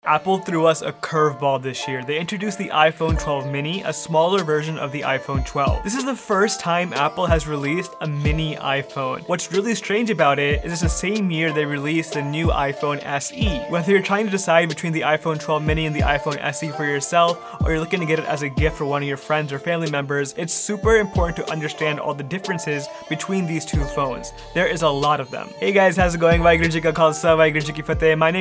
Apple threw us a curveball this year. They introduced the iPhone 12 mini, a smaller version of the iPhone 12. This is the first time Apple has released a mini iPhone. What's really strange about it is it's the same year they released the new iPhone SE. Whether you're trying to decide between the iPhone 12 mini and the iPhone SE for yourself, or you're looking to get it as a gift for one of your friends or family members, it's super important to understand all the differences between these two phones. There is a lot of them. Hey guys, how's it going? My name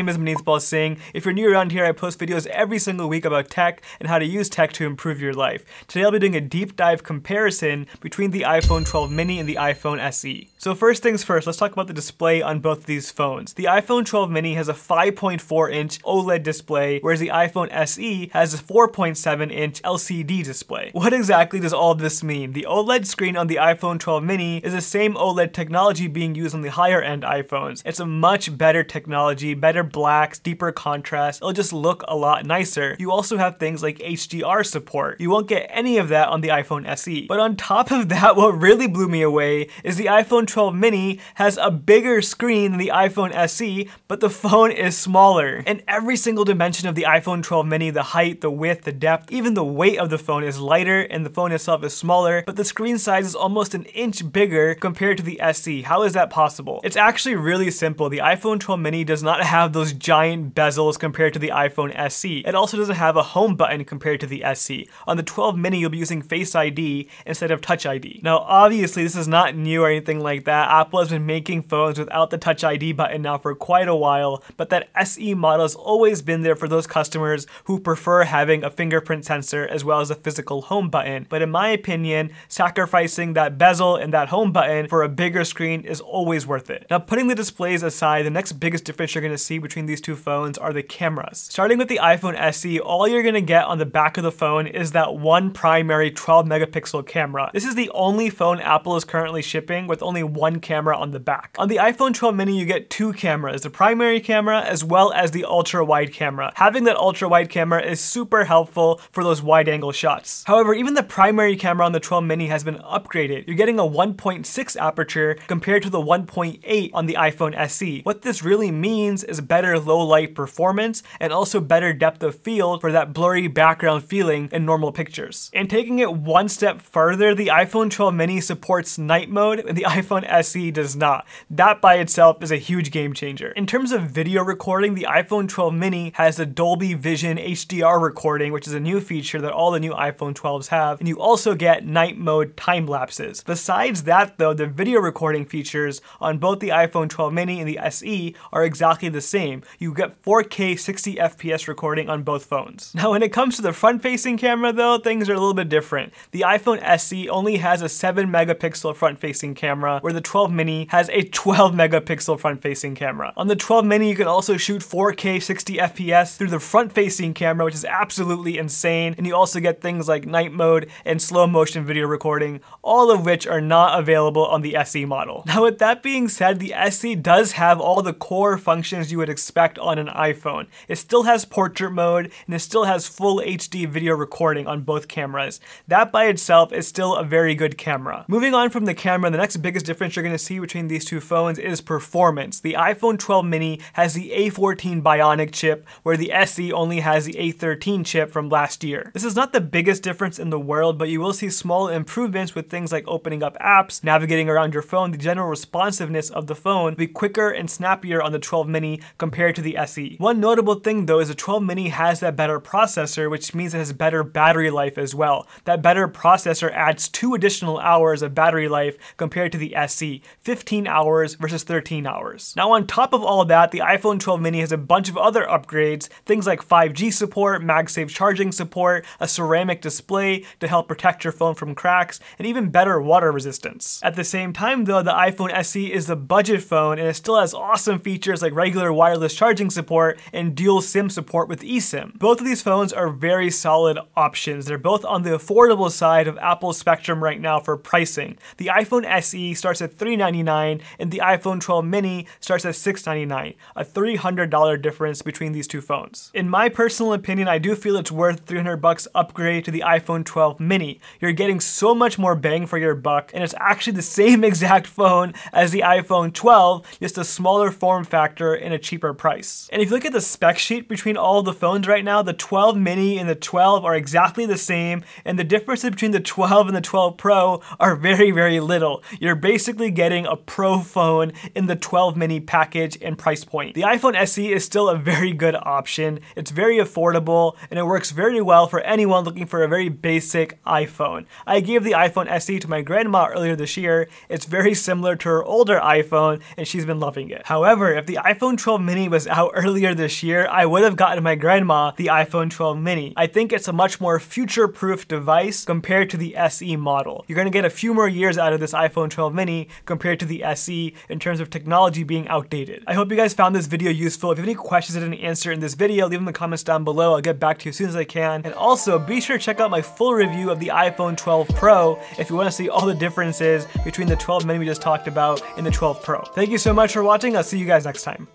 is Manish Singh. If you're new around here, I post videos every single week about tech and how to use tech to improve your life. Today I'll be doing a deep dive comparison between the iPhone 12 mini and the iPhone SE. So first things first, let's talk about the display on both of these phones. The iPhone 12 mini has a 5.4-inch OLED display, whereas the iPhone SE has a 4.7-inch LCD display. What exactly does all of this mean? The OLED screen on the iPhone 12 mini is the same OLED technology being used on the higher end iPhones. It's a much better technology, better blacks, deeper contrast. It'll just look a lot nicer. You also have things like HDR support. You won't get any of that on the iPhone SE. But on top of that, what really blew me away is the iPhone 12 mini has a bigger screen than the iPhone SE, but the phone is smaller. In every single dimension of the iPhone 12 mini, the height, the width, the depth, even the weight of the phone is lighter and the phone itself is smaller, but the screen size is almost an inch bigger compared to the SE. How is that possible? It's actually really simple. The iPhone 12 mini does not have those giant bezels compared to the iPhone SE. It also doesn't have a home button compared to the SE. On the 12 mini, you'll be using Face ID instead of Touch ID. Now, obviously, this is not new or anything like that. Apple has been making phones without the Touch ID button now for quite a while, but that SE model has always been there for those customers who prefer having a fingerprint sensor as well as a physical home button. But in my opinion, sacrificing that bezel and that home button for a bigger screen is always worth it. Now, putting the displays aside, the next biggest difference you're going to see between these two phones are the cameras. Starting with the iPhone SE, all you're going to get on the back of the phone is that one primary 12 megapixel camera. This is the only phone Apple is currently shipping with only one camera on the back. On the iPhone 12 mini, you get two cameras, the primary camera as well as the ultra wide camera. Having that ultra wide camera is super helpful for those wide angle shots. However, even the primary camera on the 12 mini has been upgraded. You're getting a 1.6 aperture compared to the 1.8 on the iPhone SE. What this really means is better low light performance and also better depth of field for that blurry background feeling in normal pictures. And taking it one step further, the iPhone 12 mini supports night mode and the iPhone SE does not. That by itself is a huge game changer. In terms of video recording, the iPhone 12 mini has the Dolby Vision HDR recording, which is a new feature that all the new iPhone 12s have, and you also get night mode time lapses. Besides that though, the video recording features on both the iPhone 12 mini and the SE are exactly the same. You get 4K 60 FPS recording on both phones. Now when it comes to the front-facing camera though, things are a little bit different. The iPhone SE only has a 7 megapixel front-facing camera, where the 12 mini has a 12 megapixel front-facing camera. On the 12 mini, you can also shoot 4K 60 FPS through the front-facing camera, which is absolutely insane, and you also get things like night mode and slow motion video recording, all of which are not available on the SE model. Now with that being said, the SE does have all the core functions you would expect on an iPhone. It still has portrait mode and it still has full HD video recording on both cameras. That by itself is still a very good camera. Moving on from the camera, the next biggest difference you're going to see between these two phones is performance. The iPhone 12 mini has the A14 Bionic chip, where the SE only has the A13 chip from last year. This is not the biggest difference in the world, but you will see small improvements with things like opening up apps, navigating around your phone. The general responsiveness of the phone will be quicker and snappier on the 12 mini compared to the SE. One notable thing though is the 12 mini has that better processor, which means it has better battery life as well. That better processor adds 2 additional hours of battery life compared to the SE, 15 hours versus 13 hours. Now on top of all of that, the iPhone 12 mini has a bunch of other upgrades, things like 5G support, MagSafe charging support, a ceramic display to help protect your phone from cracks, and even better water resistance. At the same time though, the iPhone SE is the budget phone and it still has awesome features like regular wireless charging support and dual SIM support with eSIM. Both of these phones are very solid options. They're both on the affordable side of Apple's spectrum right now for pricing. The iPhone SE starts at $399 and the iPhone 12 mini starts at $699, a $300 difference between these two phones. In my personal opinion, I do feel it's worth $300 upgrade to the iPhone 12 mini. You're getting so much more bang for your buck, and it's actually the same exact phone as the iPhone 12, just a smaller form factor and a cheaper price. And if you look at the specs spec sheet between all of the phones right now, the 12 mini and the 12 are exactly the same, and the differences between the 12 and the 12 Pro are very, very little. You're basically getting a Pro phone in the 12 mini package and price point. The iPhone SE is still a very good option. It's very affordable, and it works very well for anyone looking for a very basic iPhone. I gave the iPhone SE to my grandma earlier this year. It's very similar to her older iPhone, and she's been loving it. However, if the iPhone 12 mini was out earlier this year, I would have gotten my grandma the iPhone 12 mini. I think it's a much more future-proof device compared to the SE model. You're gonna get a few more years out of this iPhone 12 mini compared to the SE in terms of technology being outdated. I hope you guys found this video useful. If you have any questions I didn't answer in this video, leave them in the comments down below. I'll get back to you as soon as I can. And also, be sure to check out my full review of the iPhone 12 Pro if you want to see all the differences between the 12 mini we just talked about and the 12 Pro. Thank you so much for watching. I'll see you guys next time.